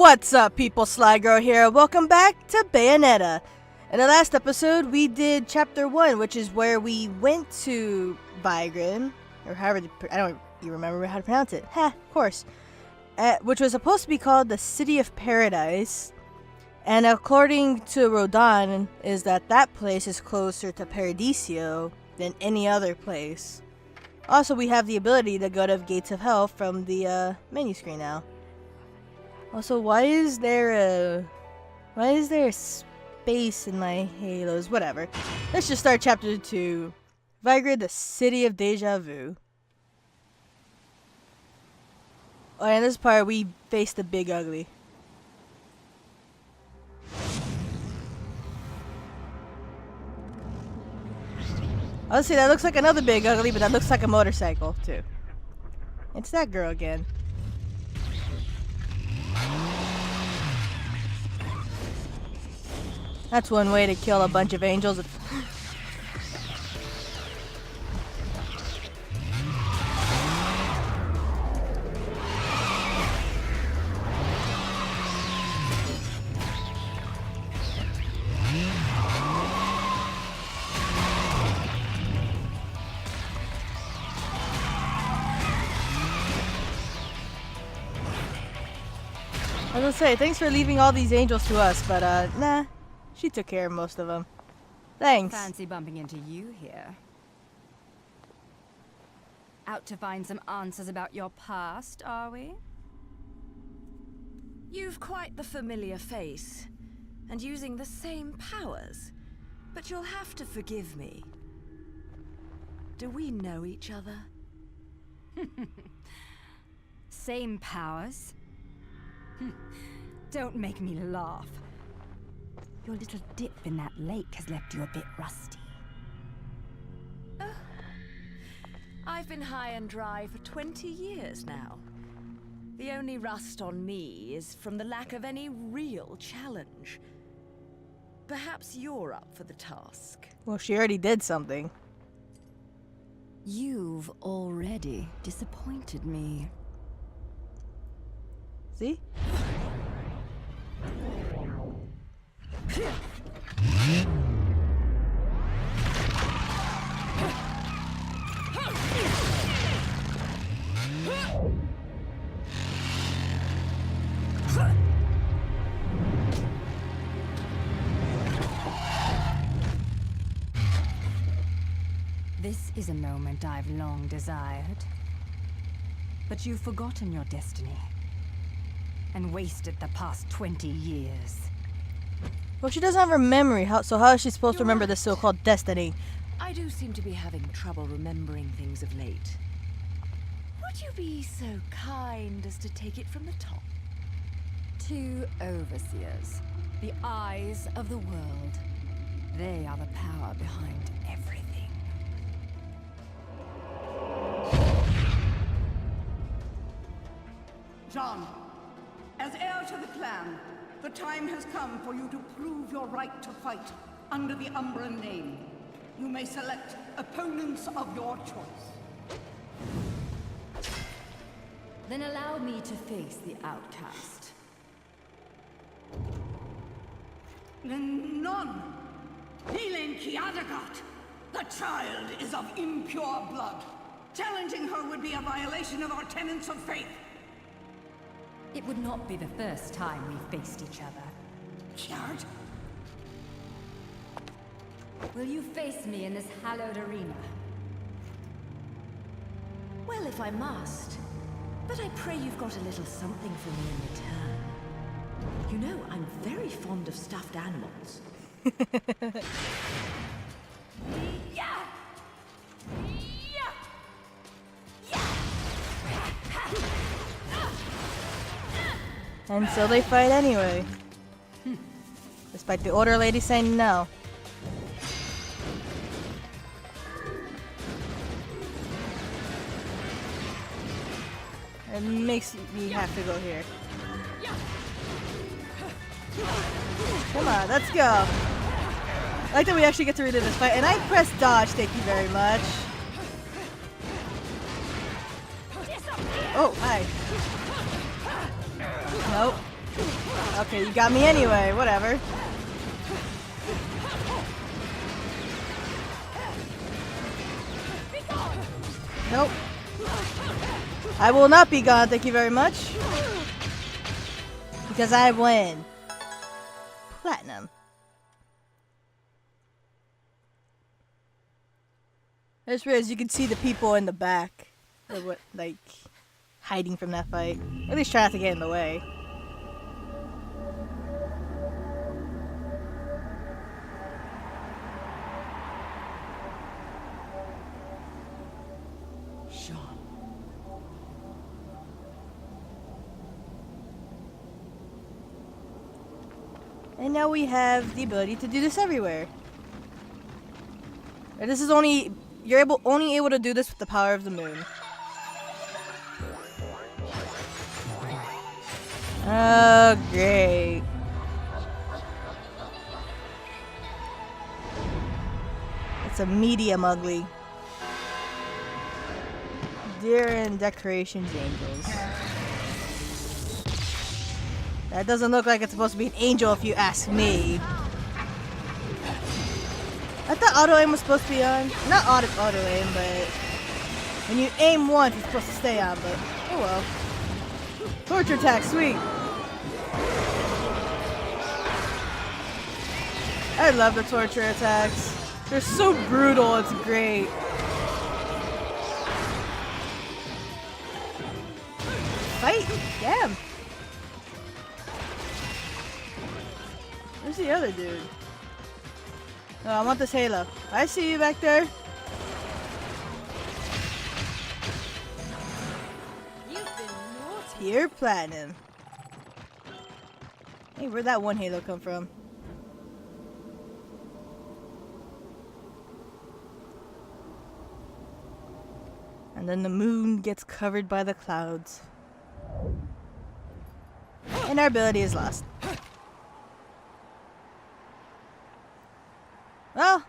What's up, people? Sly Girl here. Welcome back to Bayonetta. In the last episode, we did Chapter 1, which is where we went to Vigrid, or however, I don't even remember how to pronounce it. Of course. Which was supposed to be called the City of Paradise. And according to Rodin, is that place is closer to Paradiso than any other place. Also, we have the ability to go to Gates of Hell from the menu screen now. Also, why is there a space in my halos? Whatever. Let's just start Chapter 2. Vigrid, the City of Deja Vu. Oh, and this part, we face the Big Ugly. I'll say that looks like another Big Ugly, but that looks like a motorcycle, too. It's that girl again. That's one way to kill a bunch of angels. I was gonna say, thanks for leaving all these angels to us, but nah. She took care of most of them. Thanks. Fancy bumping into you here. Out to find some answers about your past, are we? You've quite the familiar face, and using the same powers. But you'll have to forgive me. Do we know each other? Same powers? Don't make me laugh. Your little dip in that lake has left you a bit rusty. I've been high and dry for 20 years now. The only rust on me is from the lack of any real challenge. Perhaps you're up for the task. Well, she already did something. You've already disappointed me. See? This is a moment I've long desired. But you've forgotten your destiny and wasted the past 20 years. Well, she doesn't have her memory, so how is she supposed to remember this so-called destiny? I do seem to be having trouble remembering things of late. Would you be so kind as to take it from the top? 2 overseers, the eyes of the world. They are the power behind everything. John, as heir to the clan, the time has come for you to prove your right to fight under the Umbran name. You may select opponents of your choice. Then allow me to face the outcast. Then none. Nilen Kiadagat, the child is of impure blood. Challenging her would be a violation of our tenets of faith. It would not be the first time we've faced each other. Kiard? Will you face me in this hallowed arena? Well, if I must. But I pray you've got a little something for me in return. You know, I'm very fond of stuffed animals. Yeah! Yeah! Yeah! And so they fight anyway. Despite the order lady saying no. It makes me have to go here. Come on, let's go. I like that we actually get to relive this fight. And I pressed dodge, thank you very much. Oh, hi. Nope. Okay, you got me anyway. Whatever. Nope. I will not be gone, thank you very much. Because I win. Platinum. I just realized you can see the people in the back. Or what, like, hiding from that fight. At least try not to get in the way. And now we have the ability to do this everywhere. And this is only only able to do this with the power of the moon. Oh, great. It's a medium ugly. Deer and decorations angels. That doesn't look like it's supposed to be an angel if you ask me. I thought auto aim was supposed to be on. Not auto aim, but when you aim once, it's supposed to stay on, but oh well. Torture attack, sweet. I love the torture attacks. They're so brutal, it's great. Fight! Damn! Where's the other dude? Oh, I want this halo. I see you back there. You've been naughty. Pure platinum. Hey, where'd that one halo come from? And then the moon gets covered by the clouds. And our ability is lost. Well,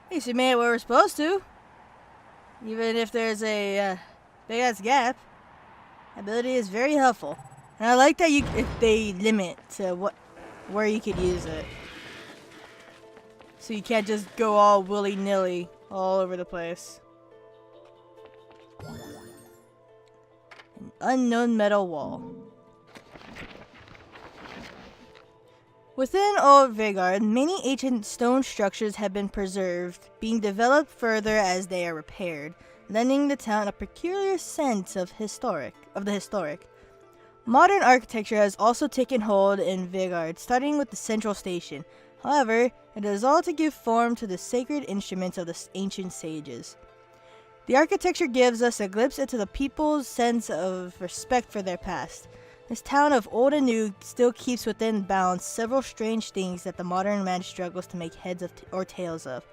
at least we made it where we're supposed to. Even if there's a big ass gap, ability is very helpful. And I like that they limit to where you could use it. So you can't just go all willy-nilly all over the place. An unknown metal wall. Within Old Vigard, many ancient stone structures have been preserved, being developed further as they are repaired, lending the town a peculiar sense of the historic. Modern architecture has also taken hold in Vigard, starting with the central station. However, it is all to give form to the sacred instruments of the ancient sages. The architecture gives us a glimpse into the people's sense of respect for their past. This town of old and new still keeps within bounds several strange things that the modern man struggles to make heads of or tails of.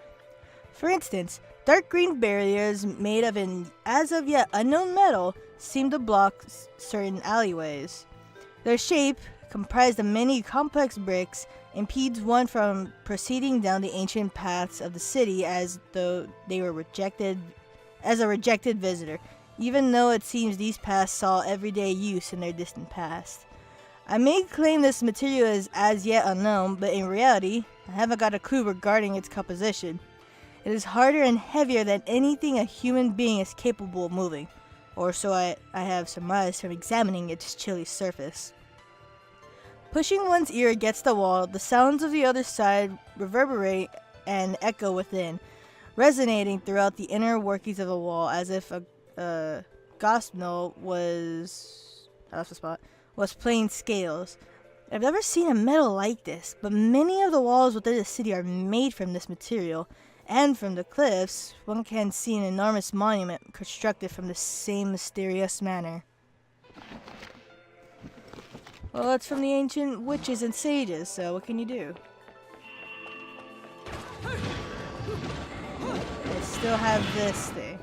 For instance, dark green barriers made of an as of yet unknown metal seem to block certain alleyways. Their shape, comprised of many complex bricks, impedes one from proceeding down the ancient paths of the city as though they were rejected as a rejected visitor, even though it seems these paths saw everyday use in their distant past. I may claim this material is as yet unknown, but in reality, I haven't got a clue regarding its composition. It is harder and heavier than anything a human being is capable of moving, or so I have surmised from examining its chilly surface. Pushing one's ear against the wall, the sounds of the other side reverberate and echo within, resonating throughout the inner workings of the wall as if a gospel was playing scales. I've never seen a metal like this, but many of the walls within the city are made from this material, and from the cliffs, one can see an enormous monument constructed from the same mysterious manner. Well, it's from the ancient witches and sages, so what can you do? I still have this thing.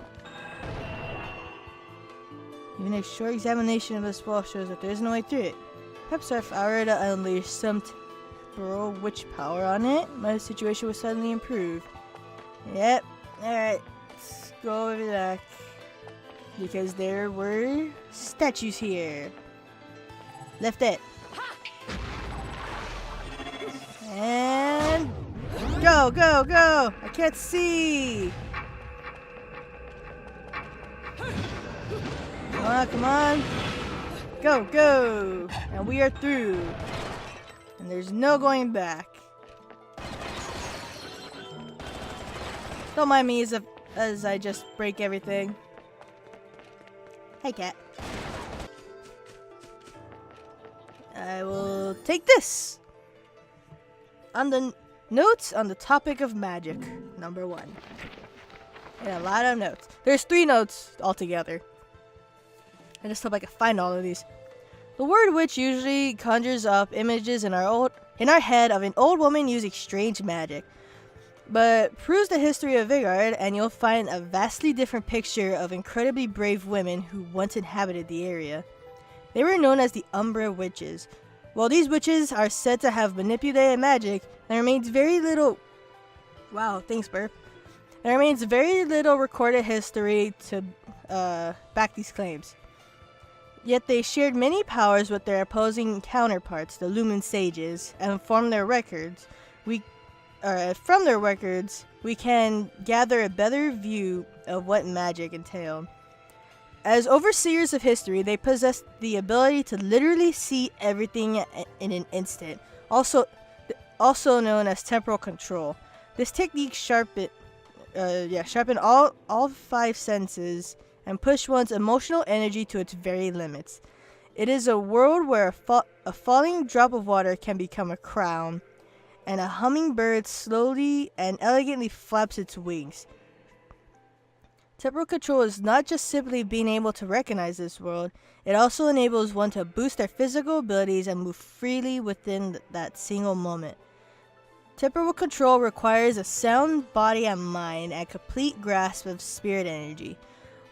Even a short examination of this wall shows that there is no way through it. Perhaps if I were to unleash some temporal witch power on it, my situation would suddenly improve. Yep, alright, let's go over back. Because there were statues here. Lift it. And go, go, go! I can't see! Come on, come on. Go, go! And we are through. And there's no going back. Don't mind me as I just break everything. Hey, cat. I will take this. On the notes on the topic of magic, number 1. And a lot of notes. There's 3 notes altogether. I just hope I can find all of these. The word witch usually conjures up images in our head of an old woman using strange magic. But peruse the history of Vigard and you'll find a vastly different picture of incredibly brave women who once inhabited the area. They were known as the Umbra Witches. While these witches are said to have manipulated magic, there remains very little... Wow, thanks, Burp. There remains very little recorded history to back these claims. Yet they shared many powers with their opposing counterparts, the Lumen Sages, and from their records, we can gather a better view of what magic entailed. As overseers of history, they possessed the ability to literally see everything in an instant, also known as temporal control. This technique sharpened all 5 senses and push one's emotional energy to its very limits. It is a world where a falling drop of water can become a crown, and a hummingbird slowly and elegantly flaps its wings. Temporal control is not just simply being able to recognize this world, it also enables one to boost their physical abilities and move freely within that single moment. Temporal control requires a sound body and mind and complete grasp of spirit energy.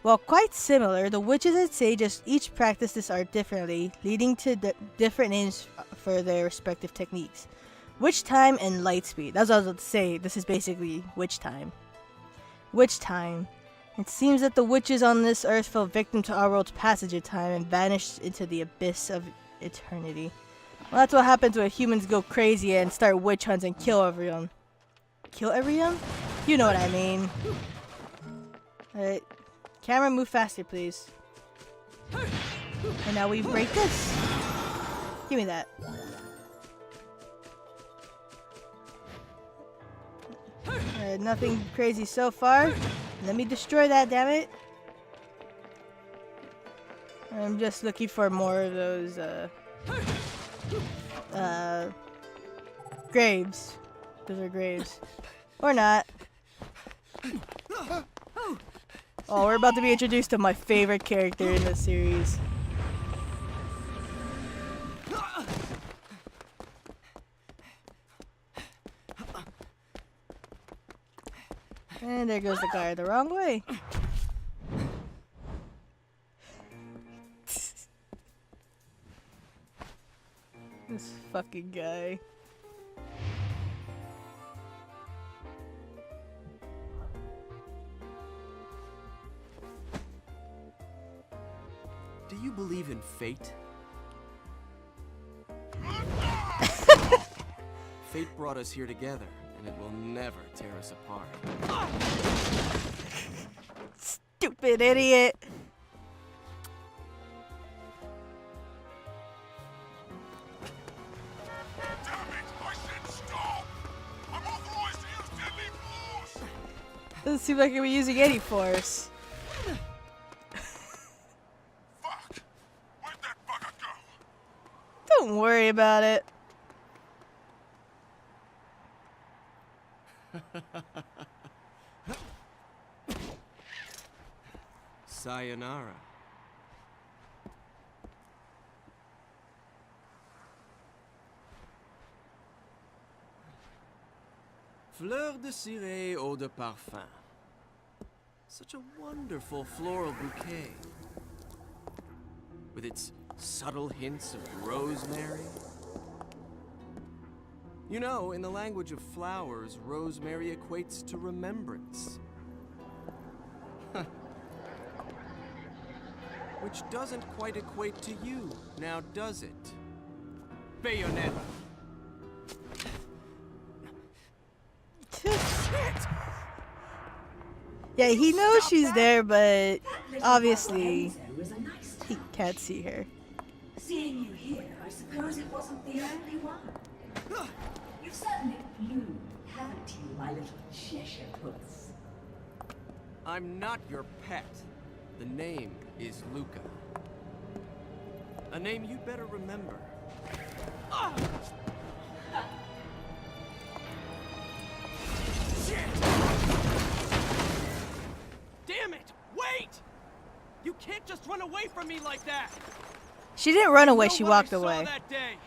While quite similar, the witches and sages each practice this art differently, leading to different names for their respective techniques. Witch time and light speed. That's what I was about to say. This is basically witch time. Witch time. It seems that the witches on this earth fell victim to our world's passage of time and vanished into the abyss of eternity. Well, that's what happens when humans go crazy and start witch hunts and kill everyone. Kill everyone? You know what I mean. Alright. Camera, move faster, please. And now we break this. Give me that. Nothing crazy so far. Let me destroy that, damn it. I'm just looking for more of those, graves. Those are graves. Or not. Oh, we're about to be introduced to my favorite character in the series. And there goes the guy the wrong way. This fucking guy. Do you believe in fate? Fate brought us here together, and it will never tear us apart. Stupid idiot. Damn it! I said stop! I'm authorized to use deadly force! Doesn't seem like we're using any force. Fuck! Where'd that bugger go? Don't worry about it. Sayonara. Fleur de ciré eau de parfum. Such a wonderful floral bouquet. With its subtle hints of rosemary. You know, in the language of flowers, rosemary equates to remembrance. Which doesn't quite equate to you, now does it? Bayonetta. Yeah, he knows she's there, but obviously he can't see her. Seeing you here, I suppose it wasn't the only one. You've certainly flew, haven't you, my little Cheshire puss? I'm not your pet. The name is Luca. A name you'd better remember. Shit! Damn it! Wait! You can't just run away from me like that! She didn't run away, You know she what walked I saw away. that day.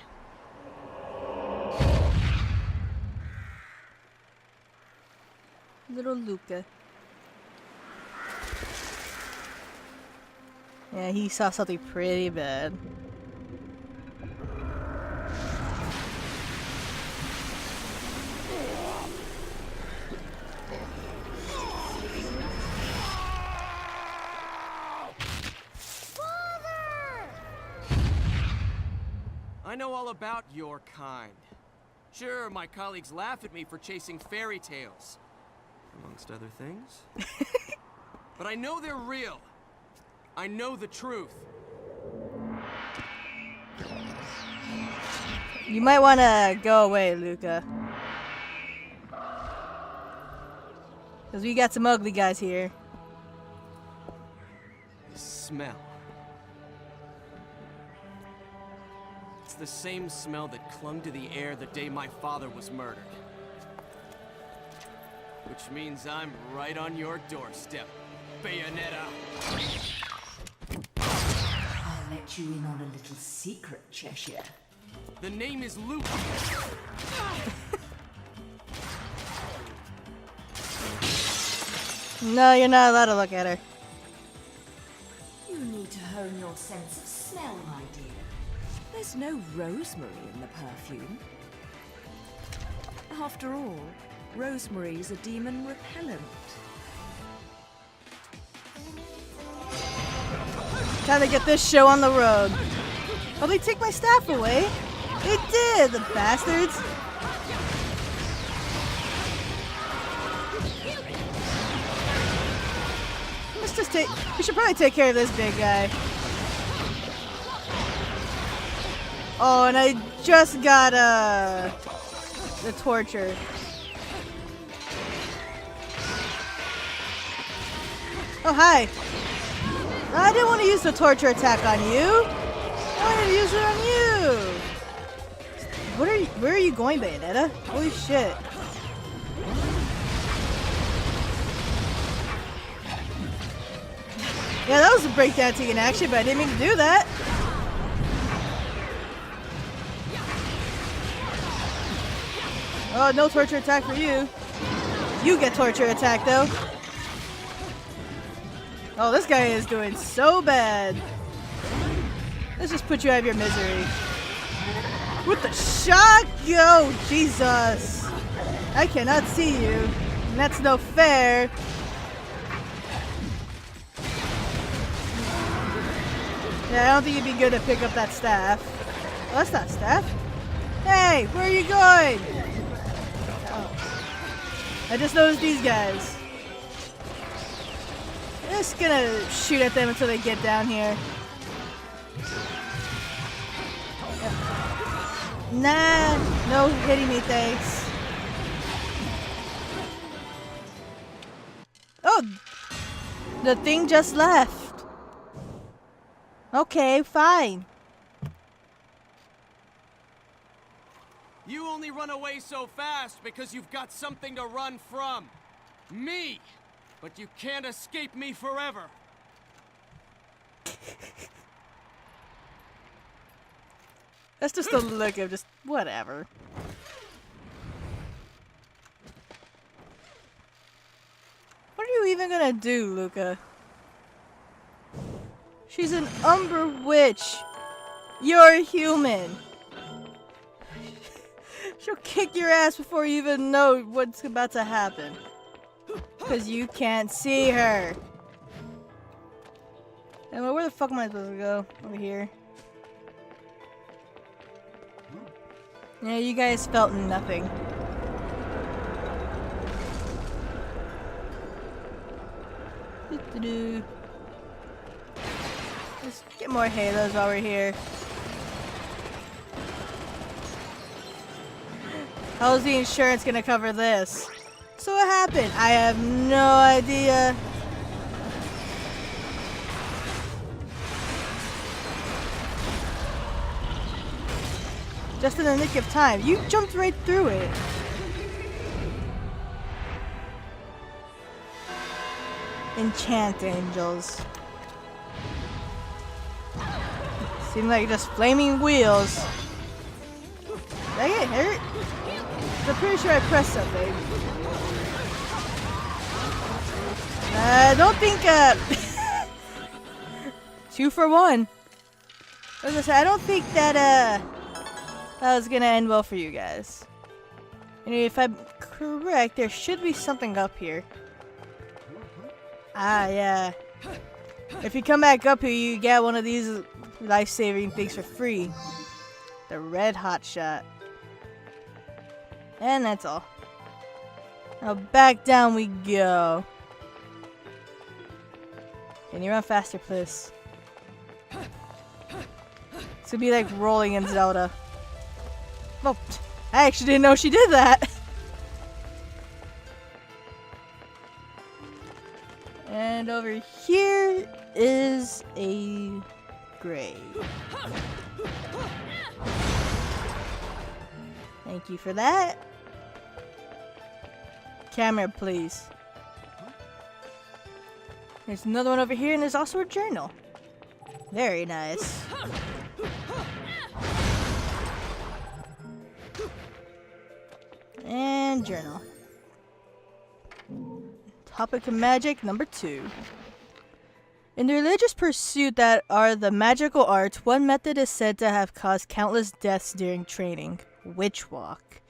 Little Luca. Yeah, he saw something pretty bad. I know all about your kind. Sure, my colleagues laugh at me for chasing fairy tales, amongst other things. But I know they're real. I know the truth. You might want to go away, Luca. Because we got some ugly guys here. The smell. It's the same smell that clung to the air the day my father was murdered. Which means I'm right on your doorstep, Bayonetta. I'll let you in on a little secret, Cheshire. The name is Luca. No, you're not allowed to look at her. You need to hone your sense of smell, my dear. There's no rosemary in the perfume. After all, rosemary's a demon repellent. Time to get this show on the road. Oh, they take my staff away. They did, the bastards. Let's just take. We should probably take care of this big guy. Oh, and I just got the torture. Oh, hi. I didn't want to use the torture attack on you. I wanted to use it on you. Where are you going, Bayonetta? Holy shit. Yeah, that was a breakdancing in action, but I didn't mean to do that. Oh, no torture attack for you. You get torture attack, though. Oh, this guy is doing so bad. Let's just put you out of your misery. With the shot? Yo, Jesus. I cannot see you. And that's no fair. Yeah, I don't think it'd be good to pick up that staff. Oh, that's not staff. Hey, where are you going? Oh. I just noticed these guys. Just gonna shoot at them until they get down here. Nah, no hitting me, thanks. Oh, the thing just left. Okay, fine. You only run away so fast because you've got something to run from. Me! But you can't escape me forever. That's just a look of just whatever. What are you even gonna do, Luca? She's an Umber Witch. You're a human. She'll kick your ass before you even know what's about to happen. Because you can't see her. And where the fuck am I supposed to go? Over here. Yeah, you guys felt nothing. Do-do. Let's get more halos while we're here. How's the insurance gonna cover this? So what happened? I have no idea. Just in the nick of time. You jumped right through it. Enchant angels. Seem like just flaming wheels. Did I get hurt? I'm pretty sure I pressed something. I don't think 2 for 1. As I said, I don't think that that was gonna end well for you guys. And if I'm correct, there should be something up here. Ah, yeah. If you come back up here, you get one of these life-saving things for free. The red hot shot. And that's all. Now back down we go. Can you run faster, please? It's gonna be like rolling in Zelda. Oh, I actually didn't know she did that. And over here is a grave. Thank you for that. Camera, please. There's another one over here, and there's also a journal. Very nice. And journal. Topic of magic number 2. In the religious pursuit that are the magical arts, one method is said to have caused countless deaths during training: witch walk.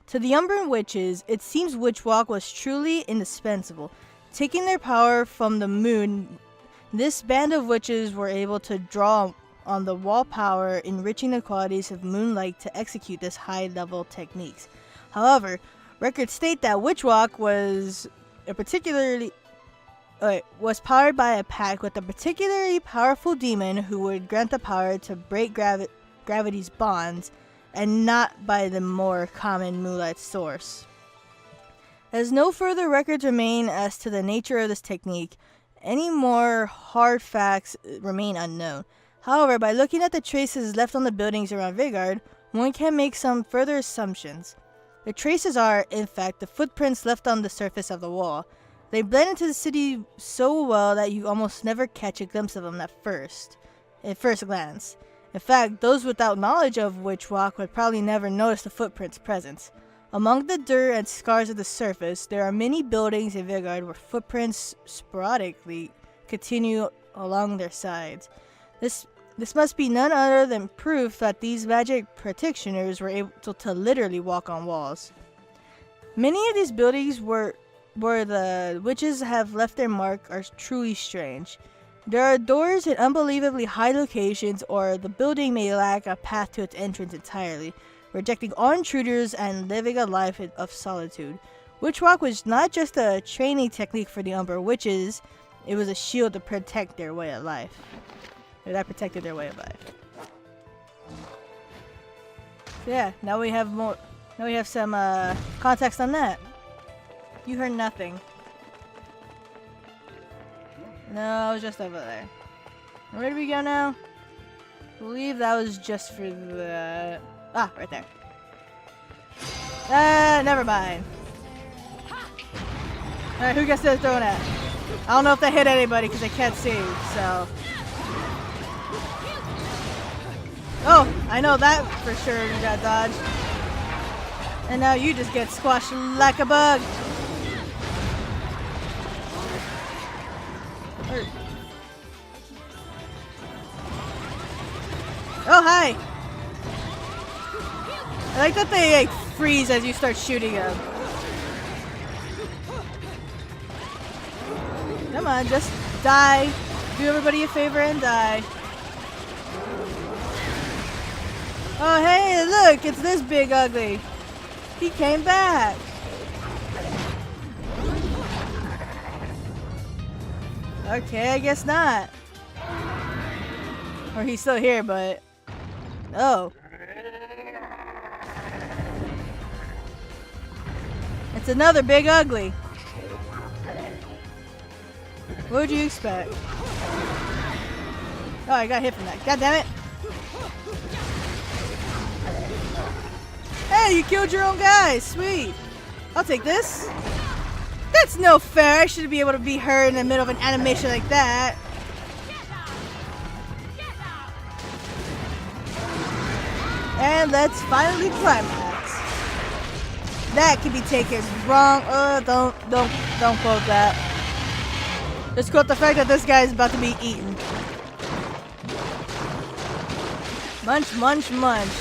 To the Umbran witches, it seems witch walk was truly indispensable. Taking their power from the moon, this band of witches were able to draw on the wall power, enriching the qualities of moonlight to execute this high-level techniques. However, records state that witch walk was was powered by a pact with a particularly powerful demon who would grant the power to break gravity's bonds, and not by the more common moonlight source. As no further records remain as to the nature of this technique, any more hard facts remain unknown. However, by looking at the traces left on the buildings around Vigard, one can make some further assumptions. The traces are, in fact, the footprints left on the surface of the wall. They blend into the city so well that you almost never catch a glimpse of them at first glance. In fact, those without knowledge of witch walk would probably never notice the footprints' presence. Among the dirt and scars of the surface, there are many buildings in Vigard where footprints sporadically continue along their sides. This must be none other than proof that these magic practitioners were able to literally walk on walls. Many of these buildings where the witches have left their mark are truly strange. There are doors in unbelievably high locations, or the building may lack a path to its entrance entirely, rejecting all intruders and living a life of solitude. Witchwalk was not just a training technique for the Umbra witches, it was a shield to protect their way of life. That protected their way of life. So yeah, now we have more. Now we have some context on that. You heard nothing. No, I was just over there. Where do we go now? I believe that was just for the... Ah, right there. Never mind. Alright, who gets those thrown at? I don't know if they hit anybody because I can't see, so... Oh, I know that for sure you got dodged. And now you just get squashed like a bug. Oh, hi! I like that they like freeze as you start shooting them. Come on, just die. Do everybody a favor and die. Oh, hey, look, it's this big ugly. He came back. Okay, I guess not. Or he's still here, but... Oh. It's another big ugly. What would you expect? Oh, I got hit from that. God damn it. Hey, you killed your own guy. Sweet. I'll take this. That's no fair. I shouldn't be able to be hurt in the middle of an animation like that. And let's finally climax. That can be taken wrong. Don't quote that. Just quote the fact that this guy is about to be eaten. Munch, munch, munch.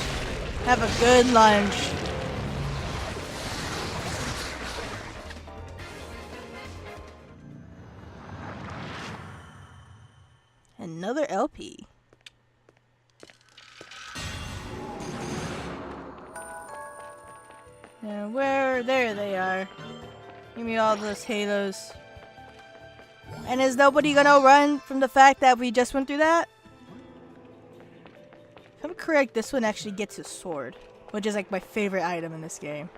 Have a good lunch. Another LP. And there they are. Give me all those halos. And is nobody gonna run from the fact that we just went through that? If I'm correct, this one actually gets his sword, which is like my favorite item in this game.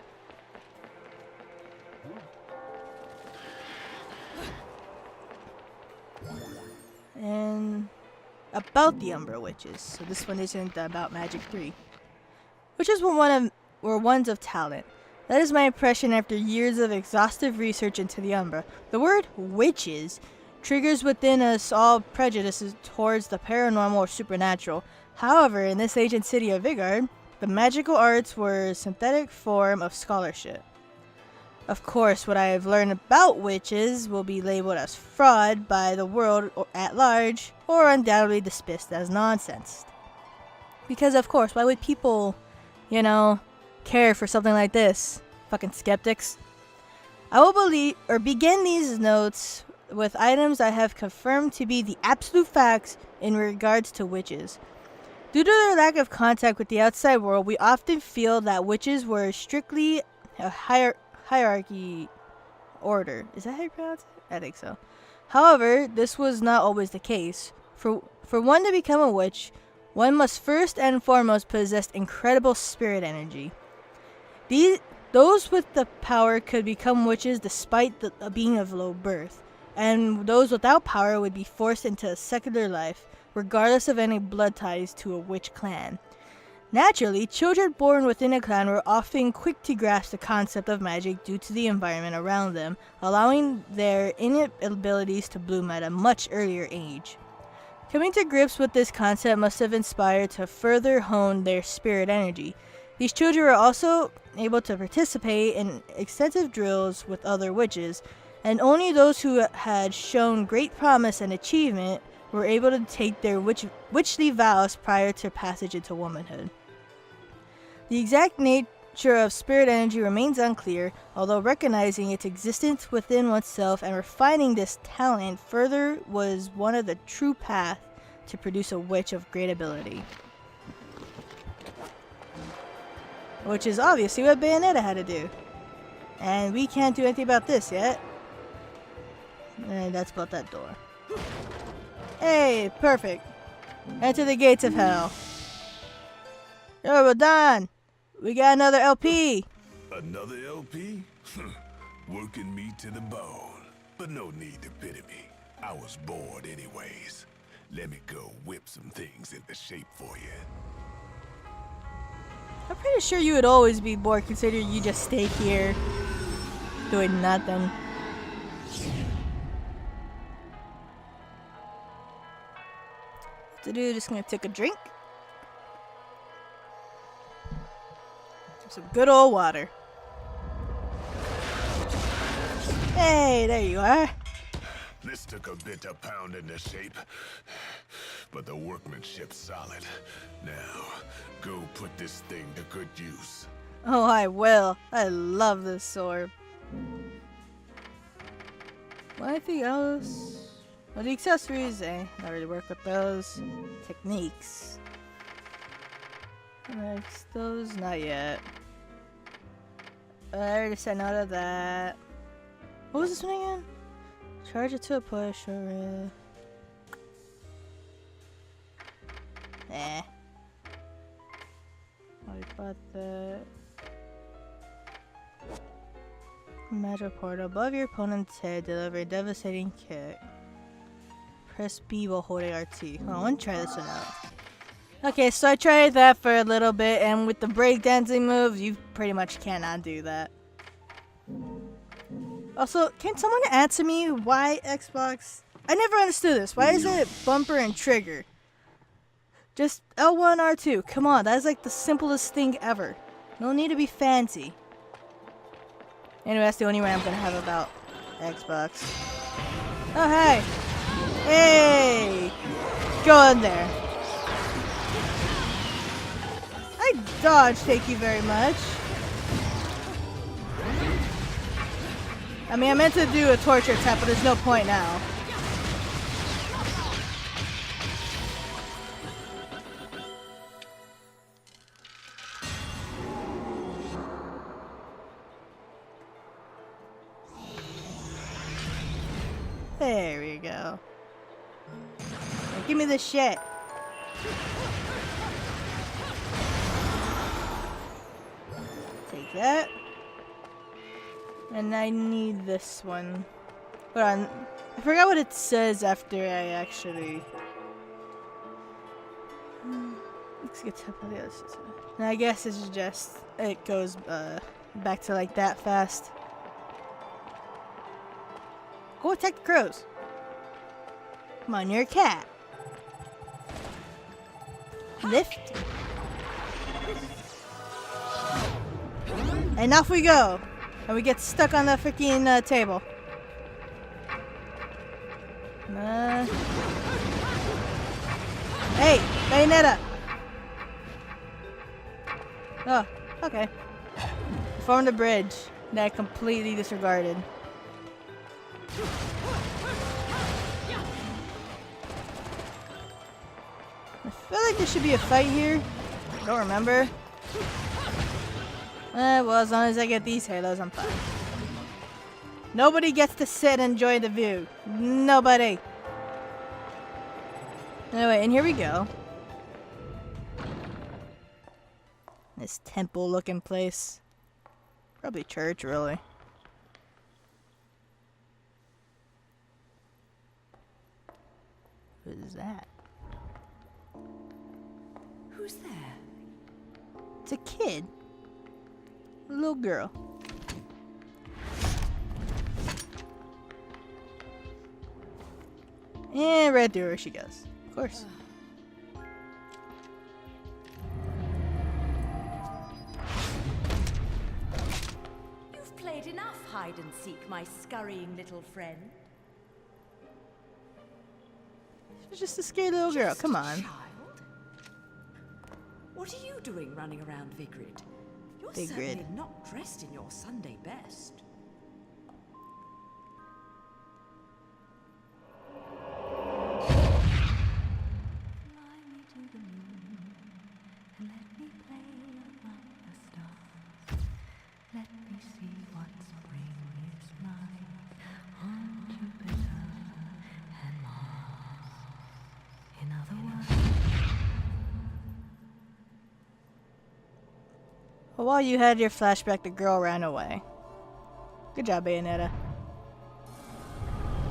And about the Umbra Witches. So this one isn't about Magic 3. Witches were ones of talent. That is my impression after years of exhaustive research into the Umbra. The word witches triggers within us all prejudices towards the paranormal or supernatural. However, in this ancient city of Vigard, the magical arts were a synthetic form of scholarship. Of course, what I have learned about witches will be labeled as fraud by the world at large, or undoubtedly dismissed as nonsense. Because of course, why would people, care for something like this? Fucking skeptics. I will begin these notes with items I have confirmed to be the absolute facts in regards to witches. Due to their lack of contact with the outside world, we often feel that witches were strictly a hierarchy order. Is that how you pronounce it? I think so. However, this was not always the case. For one to become a witch, one must first and foremost possess incredible spirit energy. Those with the power could become witches despite being of low birth, and those without power would be forced into a secular life, regardless of any blood ties to a witch clan. Naturally, children born within a clan were often quick to grasp the concept of magic due to the environment around them, allowing their innate abilities to bloom at a much earlier age. Coming to grips with this concept must have inspired to further hone their spirit energy. These children were also able to participate in extensive drills with other witches, and only those who had shown great promise and achievement were able to take their witchly vows prior to passage into womanhood. The exact nature of spirit energy remains unclear, although recognizing its existence within oneself and refining this talent further was one of the true paths to produce a witch of great ability. Which is obviously what Bayonetta had to do. And we can't do anything about this yet. And that's about that door. Hey, perfect. Enter the gates of hell. Yo, we're done. We got another LP. Another LP? Working me to the bone. But no need to pity me. I was bored anyways. Let me go whip some things into shape for you. I'm pretty sure you would always be bored considering you just stay here doing nothing. What to do? Just gonna take a drink. Some good old water. Hey, there you are. This took a bit of pounding to shape, but the workmanship's solid. Now, go put this thing to good use. Oh, I will. I love this sword. Anything else? Well, the accessories, not really work with those. Techniques. Next, those, not yet. I already said no to that. What was this one again? Charge it to a push or What about the magic portal above your opponent's head? Deliver a devastating kick. Press B while holding RT. Oh, I want to try this one out. Okay, so I tried that for a little bit, and with the breakdancing move, you pretty much cannot do that. Also, can someone answer me why Xbox... I never understood this. Why is it bumper and trigger? Just L1, R2. Come on, that is like the simplest thing ever. No need to be fancy. Anyway, that's the only way I'm gonna have about Xbox. Oh, hey! Hey! Go in there. I dodge, thank you very much. I mean, I meant to do a torture attack, but there's no point now. There we go. Now give me the shit. Take that. And I need this one. Hold on. I forgot what it says after I actually... Let's get top of the other side. And I guess it's just... It goes back to like that fast. Go attack the crows. Come on, you're a cat. Lift. And off we go. And we get stuck on the freaking table. Hey, Bayonetta. Oh, okay. Formed a bridge that I completely disregarded. I feel like there should be a fight here. I don't remember. Well, as long as I get these halos, I'm fine. Nobody gets to sit and enjoy the view. Nobody. Anyway, and here we go. This temple-looking place. Probably church, really. What is that? Who's there? It's a kid. A little girl. And right there she goes. Of course. You've played enough hide and seek, my scurrying little friend. She's just a scared little girl. Come on. Child? What are you doing running around Vigrid? You're Vigrid. certainly not dressed in your Sunday best. Well, while you had your flashback, the girl ran away. Good job, Bayonetta.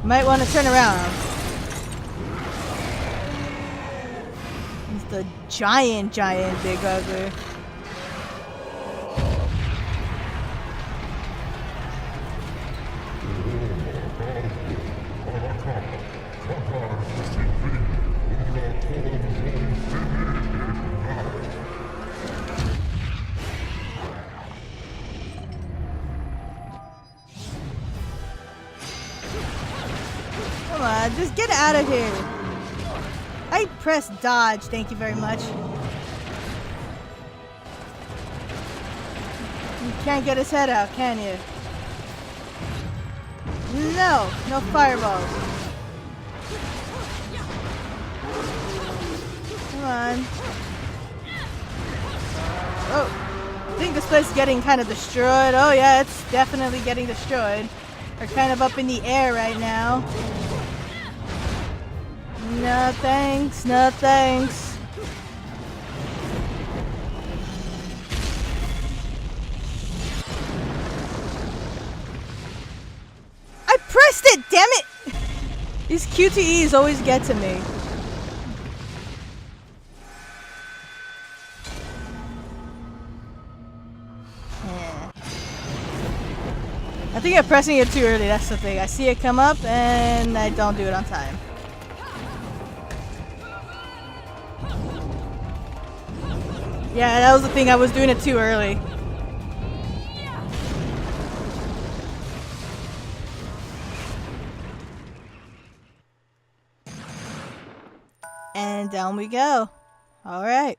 You might want to turn around. It's the giant big ugly. Come on, just get out of here. I pressed dodge, thank you very much. You can't get his head out, can you? No, no fireballs. Come on. Oh, I think this place is getting kind of destroyed. Oh yeah, it's definitely getting destroyed. are kind of up in the air right now. No thanks, no thanks. I pressed it, damn it! These QTEs always get to me. Yeah. I think I'm pressing it too early, that's the thing. I see it come up and I don't do it on time. Yeah, that was the thing, I was doing it too early. And down we go. Alright.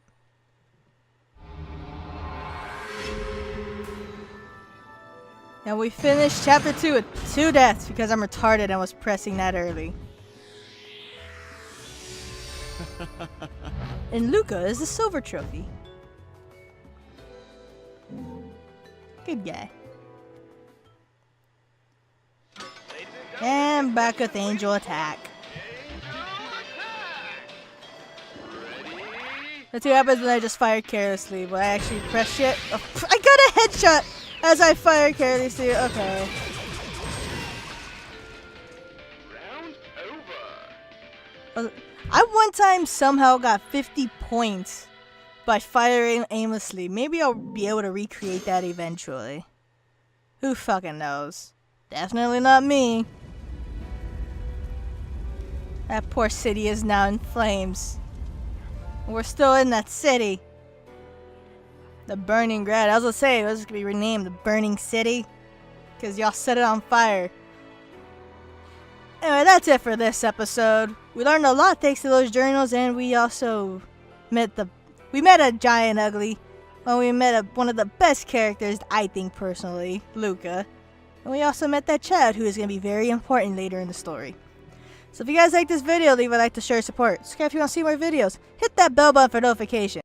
And we finished chapter 2 with 2 deaths because I'm retarded and was pressing that early. And Luca is the silver trophy. Good guy. And back with Angel Attack. Let's see what happens when I just fire carelessly. Will I actually press shit? Oh, I got a headshot as I fire carelessly. Okay. I one time somehow got 50 points by firing aimlessly. Maybe I'll be able to recreate that eventually. Who fucking knows? Definitely not me. That poor city is now in flames. We're still in that city. The Burning Grad. I was gonna say, it was gonna be renamed the Burning City. Because y'all set it on fire. Anyway, that's it for this episode. We learned a lot thanks to those journals, and we also met a giant ugly. Well, we met one of the best characters, I think personally, Luca. And we also met that child who is going to be very important later in the story. So if you guys like this video, leave a like to show your support. Subscribe if you want to see more videos. Hit that bell button for notifications.